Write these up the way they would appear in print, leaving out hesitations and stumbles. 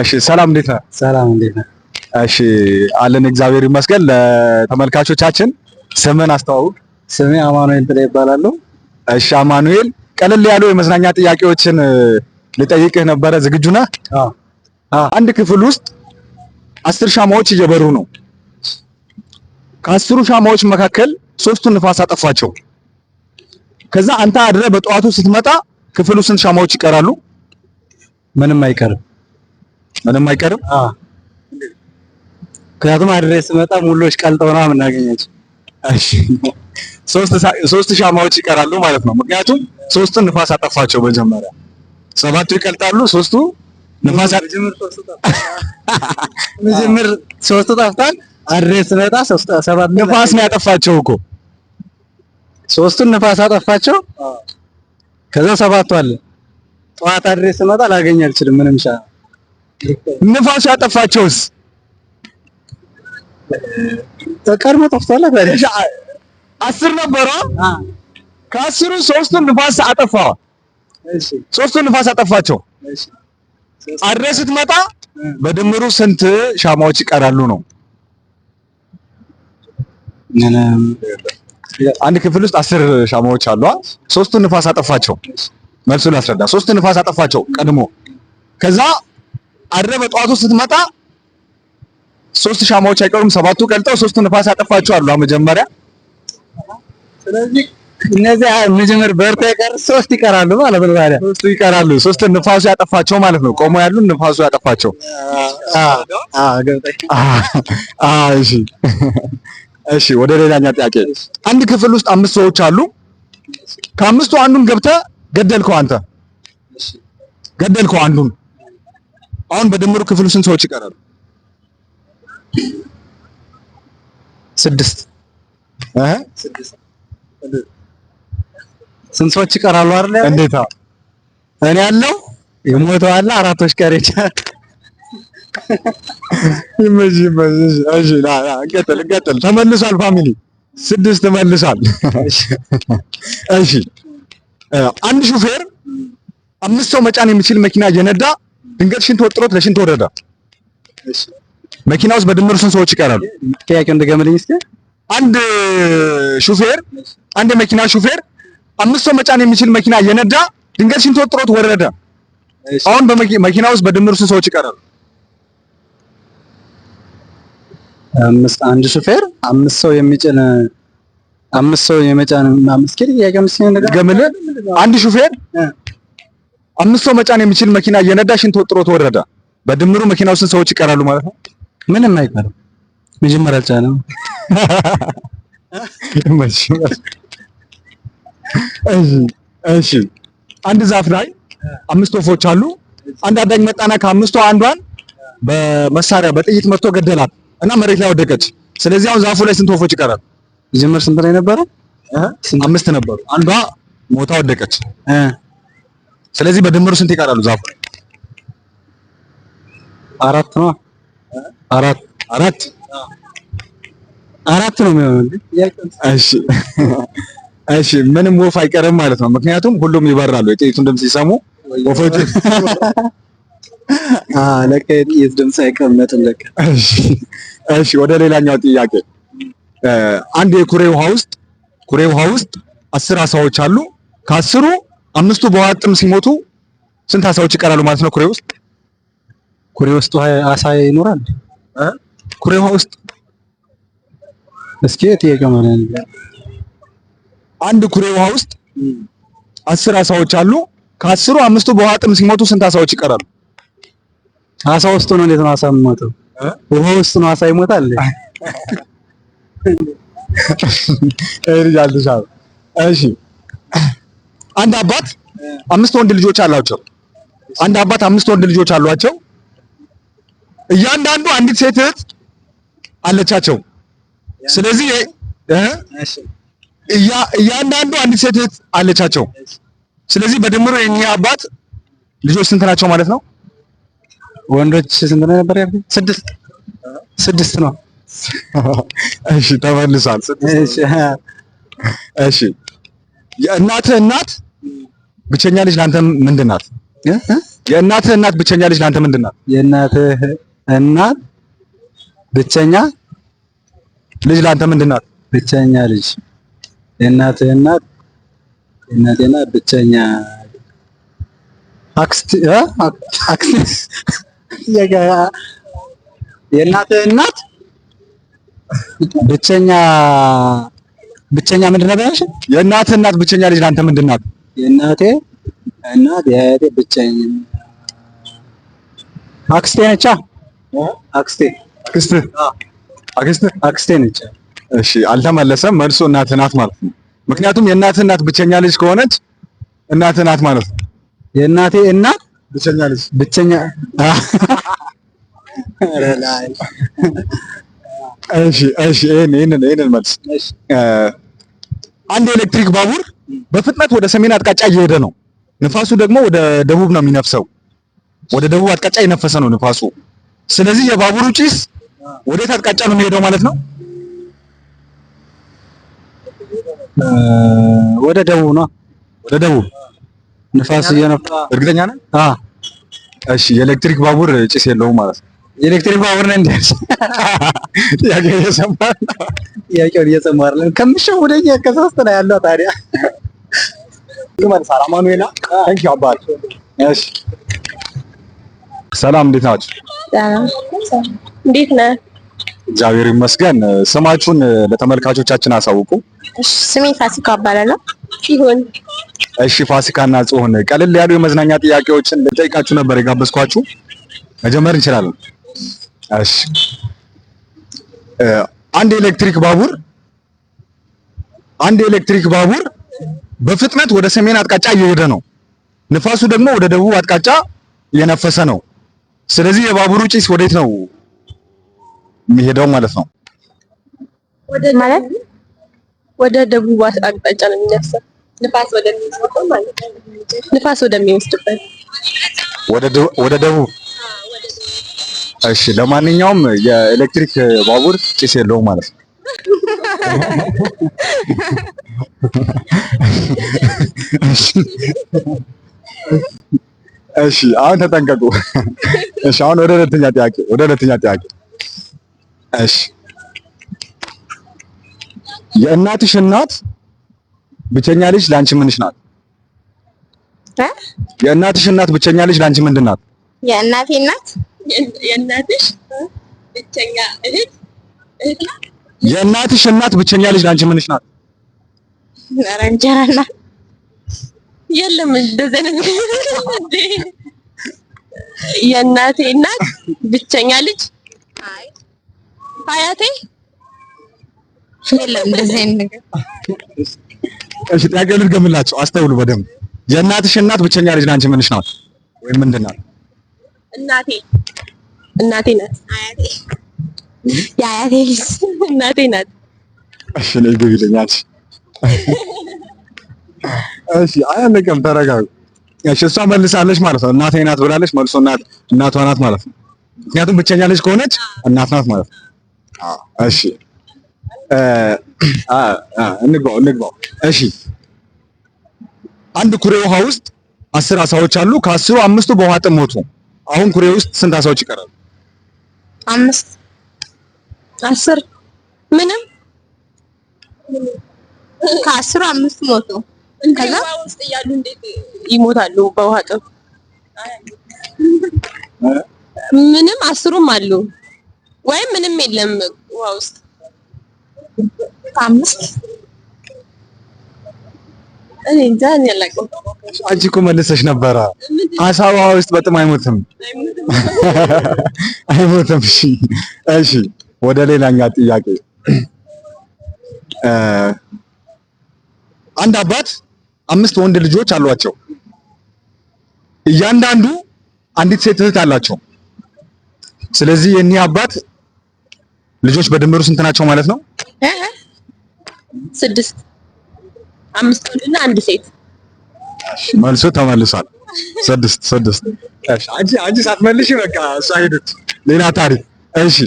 እሺ ሰላም እንዴት ነህ? ሰላም እንዴት ነህ? እሺ አለን እግዚአብሔር ይመስገን። ለተመልካቾቻችን ስምን አስተዋውቅ። ስሜ አማኑኤል ጥላ ይባላለሁ። እሺ አማኑኤል፣ ቀለል ያሉ የመዝናኛ ጥያቄዎችን ልጠይቅህ ነበረ። ዝግጁ ነህ? አዎ። አንድ ክፍል ውስጥ 10 ሻማዎች እየበሩ ነው። ከ10ሩ ሻማዎች መካከል 3ቱን ንፋስ አጠፋቸው። ከዛ አንተ አድረህ በጠዋቱ ስትመጣ ክፍሉ ስንት ሻማዎች ይቀራሉ? ምንም አይቀርም። ምንም አይቀርም? አዎ። ምክንያቱም አድሬ ስመጣ ሙሎች ቀልጠው ነው የምናገኛቸው። እሺ 3 ሻማዎች ይቀራሉ ማለት ነው። ምክንያቱም 3ቱን ንፋስ አጠፋቸው። መጀመሪያ 7ቱ ይቀልጣሉ፣ 3ቱ ንፋስ መጀመር 3ቱ ጠፍቷል። አድሬ ስመጣ 7 ንፋስ ነው ያጠፋቸው እኮ 3ቱን ንፋስ አጠፋቸው። ከዛ 7ቱ አለ። ጠዋት አድሬ ስመጣ ላገኝ አልችልም። ምንም ሻማ ንፋስ ያጠፋቸውስ ቀድሞ ጠፍቷል። ታዲያ 10 ነበሩ። ከ10ሩ 3ቱን ንፋስ አጠፋ። እሺ 3ቱን ንፋስ አጠፋቸው። እሺ አድሬ ስትመጣ በድምሩ ስንት ሻማዎች ይቀራሉ ነው? አንድ ክፍል ውስጥ 10 ሻማዎች አሉ። 3ቱን ንፋስ አጠፋቸው። መልሱን ላስረዳ። 3ቱን ንፋስ አጠፋቸው ቀድሞ። ከዛ አድረ በጠዋቱ ስትመጣ 3 ሻማዎች አይቀሩም። 7ቱ ቀልጠው 3ቱን ንፋስ አጠፋቸው አሉ መጀመሪያ። ስለዚህ እነዚህ መጀመር በርታ ይቀር 3 ይቀራሉ ማለት ነው። ታዲያ 3 ይቀራሉ። 3 ንፋሱ ያጠፋቸው ማለት ነው። ቆሞ ያሉ ንፋሱ ያጠፋቸው። ገብተህ እሺ እሺ፣ ወደ ሌላኛ ጥያቄ። አንድ ክፍል ውስጥ 5 ሰዎች አሉ። ከ5ቱ አንዱን ገብተህ ገደልከው። አንተ ገደልከው አንዱን። አሁን በድምሩ ክፍሉ ስንት ሰዎች ይቀራሉ? 6 ስንት ሰዎች ይቀራሉ አይደል? እንዴታ እኔ ያለው የሞተው አለ 4ቶች ቀረች። ይመጂ። እሺ ቀጥል። ተመልሷል። ፋሚሊ 6 ተመልሷል። እሺ አንድ ሹፌር 5 ሰው መጫን የሚችል መኪና እየነዳ ድንገት ሽንት ወጥሮት ለሽንት ወረደ። እሺ መኪና ውስጥ በድምሩ ስንት ሰዎች ይቀራሉ? ጥያቄውን እንደገመልኝ እስኪ። አንድ የመኪና ሹፌር 5 ሰው መጫን የሚችል መኪና እየነዳ ድንገት ሽንት ወጥሮት ወረደ። አሁን በመኪና ውስጥ በድምሩ ስንት ሰዎች ይቀራሉ? አንድ ሹፌር 5 ሰው የሚጭን 5 ሰው የመጫን 5 ኪሎ ጥያቄው ገምልህ። አንድ ሹፌር 5 ሰው መጫን የሚችል መኪና እየነዳ ሽንት ወጥሮት ወረደ። በድምሩ መኪና ውስጥ ስንት ሰዎች ይቀራሉ ማለት ነው? ምንም አይቀርም። መጀመሪያ አልቻለም። እሺ አንድ ዛፍ ላይ 5 ወፎች አሉ። አንድ አዳኝ መጣና ከ5ቱ አንዷን በመሳሪያ በጥይት መጥቶ ገደላት እና መሬት ላይ ወደቀች። ስለዚህ አሁን ዛፉ ላይ ስንት ወፎች ይቀራሉ? መጀመር ስንት ላይ ነበረ? 5 ነበሩ። አንዷ ሞታ ወደቀች። ስለዚህ በድምሩ ስንት ይቀራሉ ዛፉ ላይ? 4 ነው። 4 ነው የሚሆነው። እሺ ምንም ወፍ አይቀርም ማለት ነው። ምክንያቱም ሁሉም ይበራሉ። የጥይቱን ድምጽ ሲሰሙ ወፎች ለካ የጥይት ድምጽ አይቀመጥም ለካ። እሺ ወደ ሌላኛው ጥያቄ። አንድ የኩሬ ውሃ ውስጥ 10 አሳዎች አሉ። ከ10ሩ 5ቱ በውሃ ጥም ሲሞቱ ስንት አሳዎች ይቀራሉ ማለት ነው? ኩሬ ውስጥ አሳ ይኖራል? ኩሬ ውሃ ውስጥ እስኪ ጥያቄው ማለት ነው። አንድ ኩሬ ውሃ ውስጥ 10 አሳዎች አሉ። ከ10ሩ 5ቱ በውሃ ጥም ሲሞቱ ስንት አሳዎች ይቀራሉ? አሳ ውስጥ ነው። እንዴት ነው አሳ የሚሞተው? ውሃ ውስጥ ነው አሳ ይሞታል? እሺ አንድ አባት 5 ወንድ ልጆች አሏቸው። እያንዳንዱ አንዲት ሴት እህት አለቻቸው። ስለዚህ እያንዳንዱ አንዲት ሴት እህት አለቻቸው። ስለዚህ በድምሩ የኛ አባት ልጆች ስንት ናቸው ማለት ነው? ወንዶች ስንት ነበር ያልኩት? 6 ነው። እሺ ተመልሷል። እሺ የእናትህ እናት ብቸኛ ልጅ ለአንተ ምንድን ናት? የእናትህ እናት ብቸኛ ልጅ ለአንተ ምንድን ናት? የእናትህ እናት ብቸኛ ልጅ ለአንተ ምንድን ናት? ብቸኛ ልጅ የእናትህ እናት ብቸኛ አክስት የእናትህ እናት ብቸኛ ምንድን ነበር ያልሽኝ? የእናትህ እናት ብቸኛ ልጅ ለአንተ ምንድን ናት? የእናቴ እናት የእህቴ ብቸኛ አክስቴ ነች። አክስቴ ነች። እሺ አልተመለሰም። መልሶ እናትህ ናት ማለት ነው። ምክንያቱም የእናትህ እናት ብቸኛ ልጅ ከሆነች እናትህ ናት ማለት ነው። የእናቴ እናት ብቸኛ እሺ ይሄንን መልስ። አንድ የኤሌክትሪክ ባቡር በፍጥነት ወደ ሰሜን አቅጣጫ እየሄደ ነው። ንፋሱ ደግሞ ወደ ደቡብ ነው የሚነፍሰው። ወደ ደቡብ አቅጣጫ የነፈሰ ነው ንፋሱ። ስለዚህ የባቡሩ ጭስ ወዴት አቅጣጫ ነው የሚሄደው ማለት ነው? ወደ ደቡብ ነው። ወደ ደቡብ ንፋስ እየነፋ። እርግጠኛ ነህ? እሺ የኤሌክትሪክ ባቡር ጭስ የለውም ማለት ነው። የኤሌክትሪክ ባቡር ነው እንዴ? ጥያቄውን እየሰማህ አይደለም? ከምትሸውደኝ ከሶስት ነው ያለው ታዲያ። አማኑኤላ ታንኪ አባት። እሺ ሰላም፣ እንዴት ናችሁ? እንዴት ነህ? እግዚአብሔር ይመስገን። ስማችሁን ለተመልካቾቻችን አሳውቁ። ስሜ ፋሲካ እባላለሁ። ይሁን። እሺ ፋሲካና ጽዮን ቀለል ያሉ የመዝናኛ ጥያቄዎችን ልጠይቃችሁ ነበር የጋበዝኳችሁ። መጀመር እንችላለን? እሺ አንድ የኤሌክትሪክ ባቡር በፍጥነት ወደ ሰሜን አቅጣጫ እየሄደ ነው። ንፋሱ ደግሞ ወደ ደቡብ አቅጣጫ እየነፈሰ ነው። ስለዚህ የባቡሩ ጭስ ወዴት ነው የሚሄደው ማለት ነው? ወደ ደቡብ አቅጣጫ ነው የሚነፍሰው። ንፋስ ወደሚወስድበት ማለት ነው። ንፋስ ወደሚወስድበት ወደ ደቡብ። እሺ ለማንኛውም የኤሌክትሪክ ባቡር ጭስ የለውም ማለት ነው። እሺ አሁን ተጠንቀቁ። እሺ አሁን ወደ ሁለተኛ ጥያቄ። እሺ የእናትሽ እናት ብቸኛ ልጅ ላንቺ ምንሽ ናት? የእናትሽ እናት ብቸኛ ልጅ ላንቺ ምንድን ናት? የእናቴ እናት የእናትሽ ብቸኛ እህት ናት። የእናትሽ እናት ብቸኛ ልጅ ላንቺ ምንሽ ናት? ኧረ እንጀራ ናት። የለም እንደዚህ አይነት የእናቴ እናት ብቸኛ ልጅ አያቴ። የለም እንደዚህ አይነት ነገር። እሺ ጥያቄው ልድገምላችሁ፣ አስተውሉ በደንብ። የእናትሽ እናት ብቸኛ ልጅ ላንቺ ምንሽ ናት ወይም ምንድን ናት? እናቴ ናት። አያቴ የአያቴ ልጅ እናቴ ናት። እሺ ነይ ግቢ ልኛች። እሺ አያለቀም፣ ተረጋጉ። እሺ እሷ መልሳለች ማለት ነው። እናቴ ናት ብላለች። መልሶ እናቷ ናት ማለት ነው። ምክንያቱም ብቸኛ ልጅ ከሆነች እናት ናት ማለት ነው። እሺ እንግባው። እሺ አንድ ኩሬ ውሃ ውስጥ 10 አሳዎች አሉ። ከ10ሩ 5ቱ በውሃ ጥም ሞቱ። አሁን ኩሬ ውስጥ ስንት አሳዎች ይቀራሉ? 5 10 ምንም ከ10ሩ 5 ሞቱ። ከዛ ውስጥ ያሉ እንዴት ይሞታሉ በውሃ ጥም? ምንም 10ሩም አሉ ወይም ምንም የለም ውሃ ውስጥ። 5 እኔ እንጃ ያላቀው። አንቺ እኮ መልሰሽ ነበረ። አሳ ውሃ ውስጥ በጥም አይሞትም። እሺ ወደ ሌላኛ ጥያቄ። አንድ አባት 5 ወንድ ልጆች አሏቸው። እያንዳንዱ አንዲት ሴት እህት አላቸው። ስለዚህ የእኒህ አባት ልጆች በድምሩ ስንት ናቸው ማለት ነው? 6 5 ወንድና 1 ሴት። መልሶ ተመልሷል። 6 እሺ አንቺ ሳትመልሺ በቃ እሷ ሄደች። ሌላ ታሪክ። እሺ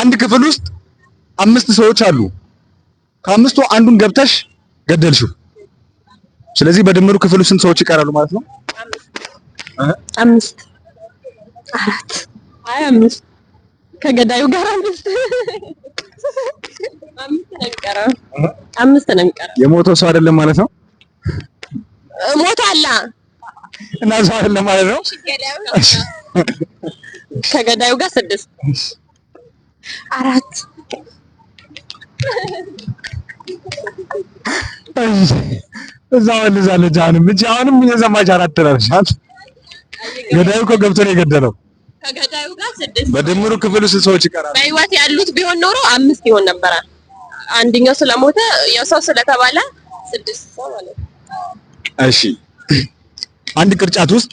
አንድ ክፍል ውስጥ 5 ሰዎች አሉ። ከ5ቱ አንዱን ገደልሽው። ስለዚህ በድምሩ ክፍሉ ስንት ሰዎች ይቀራሉ ማለት ነው? 5 4 5 ከገዳዩ ጋር 5 ነው የሚቀረው። 5 ነው የሚቀረው። የሞተው ሰው አይደለም ማለት ነው? ሞቷል እና ሰው አይደለም ማለት ነው? ከገዳዩ ጋር 6 4 እዛው ልዛለች። አሁንም እየሰማች 4 ትላለች። ገዳዩ እኮ ገብቶ ነው የገደለው። ከገዳዩ ጋር 6 በድምሩ ክፍሉ ስንት ሰዎች ይቀራሉ? በህይወት ያሉት ቢሆን ኖሮ 5 ይሆን ነበረ። አንደኛው ስለሞተ ያው ሰው ስለተባለ 6 ሰው ማለት ነው። እሺ አንድ ቅርጫት ውስጥ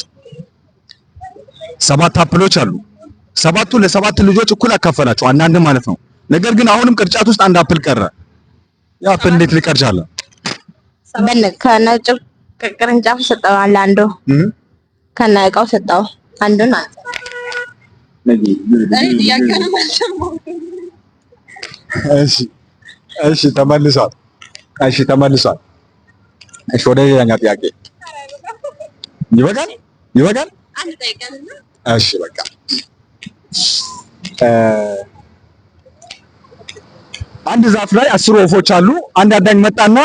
7 አፕሎች አሉ። 7ቱ ለ7 ልጆች እኩል አካፈላቸው አንዳንድ ማለት ነው። ነገር ግን አሁንም ቅርጫት ውስጥ አንድ አፕል ቀረ። ያ አፕል እንዴት ሊቀር ቻለ? ከነጭ ቅርንጫፉ ሰጠው አንዱ ከነ እቃው ሰጠው አንዱን አንተ እሺ ተመልሷል። እሺ ወደ ሌላኛው ጥያቄ ይበቃል። አንድ ጠይቀንና እሺ በቃ አንድ ዛፍ ላይ 10 ወፎች አሉ። አንድ አዳኝ መጣና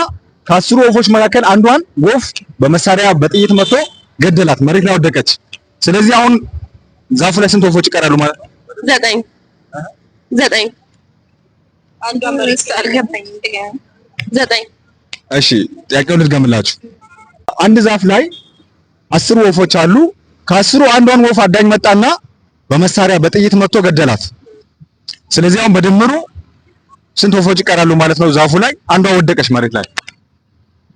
ከ10 ወፎች መካከል አንዷን ወፍ በመሳሪያ በጥይት መቶ ገደላት፣ መሬት ላይ ወደቀች። ስለዚህ አሁን ዛፉ ላይ ስንት ወፎች ይቀራሉ ማለት ነው? 9 አንዷ መሬት አልገባኝ እንደገና 9 እሺ ጥያቄውን ልድገምላችሁ። አንድ ዛፍ ላይ 10 ወፎች አሉ። ከ10ሩ አንዷን ወፍ አዳኝ መጣና በመሳሪያ በጥይት መቶ ገደላት። ስለዚህ አሁን በድምሩ ስንት ወፎች ይቀራሉ ማለት ነው? ዛፉ ላይ አንዷ ወደቀች መሬት ላይ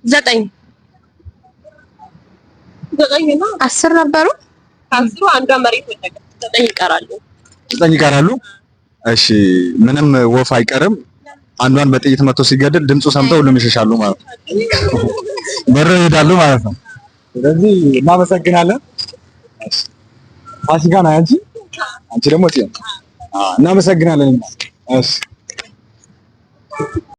9 ነው። 10 ነበሩ። ከ10ሩ አንዷ መሬት ወደቀች። 9 ይቀራሉ። 9 ይቀራሉ። እሺ ምንም ወፍ አይቀርም። አንዷን በጥይት መቶ ሲገድል ድምፁ ሰምተው ሁሉም ይሸሻሉ ማለት ነው። በረው ይሄዳሉ ማለት ነው። ስለዚህ እናመሰግናለን። ፋሲካ ነው አንቺ ደግሞ እናመሰግናለን። እሺ